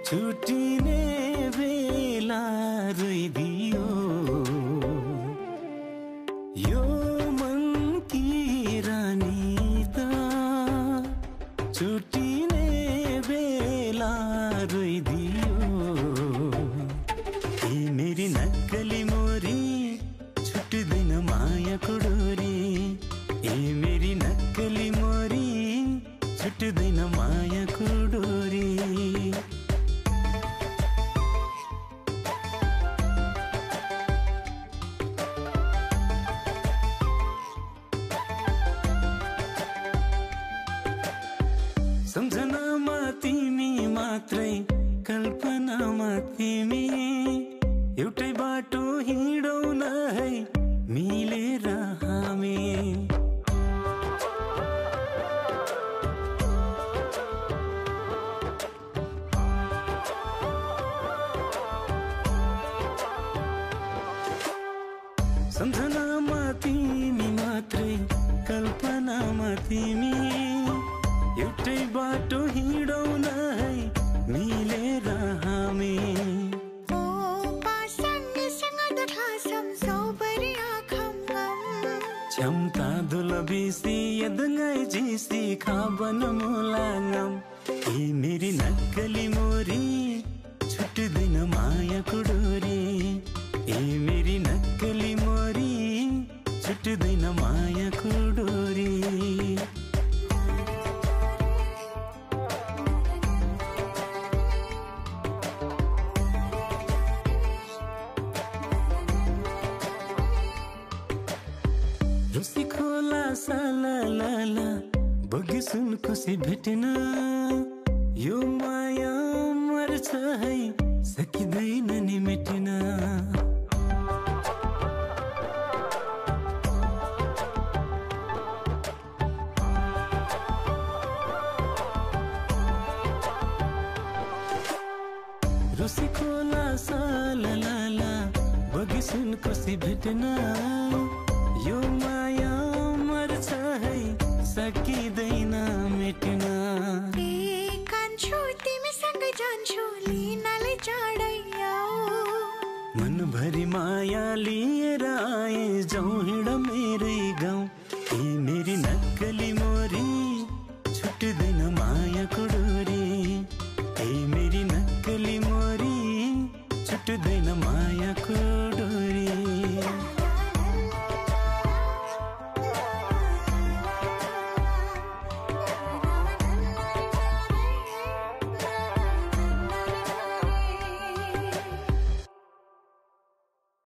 छुट्टिने बेला रोइदियो यो मन की रानी त छुट्टिने बेला रोइदियो ए मेरी नक्कली मोरी छुट्दैन मायाको डोरी ए मेरी नक्कली मोरी छुट्दैन मायाको डोरी सम्झनामा तिमी मात्रै कल्पनामा तिमी एउटै बाटो हिँडौँ न है मिलेर हामी सम्झनामा तिमी मात्रै कल्पनामा तिमी एउटै बाटो हिँडौँ न है मिलेर हामी क्षमता दुलबिसी यदङ्गाई जिसी खाबन मुलाङम ए मेरी नक्कली मोरी छुट्दैन मायाको डोरी ए मेरी नक्कली मोरी छुट्दैन मायाको डोरी रुसी खोला साला बगी सुन खुसी भेटेन यो माया मर्छ है सकिँदैन नि मेटिन रुसी खोला साला बगी सुन खुसी भेटेन यो माया मर्छ है सकिँदैन मेटिन कान्छु तिमीसँग जान्छु लिनलाई चाँडै आऊ मनभरि माया लिएर आए जाउँ हिँड मेरै गाउँ ए मेरी नक्कली मोरी छुट्दैन मायाको डोरी ए मेरी नक्कली मोरी छुट्दैन मायाको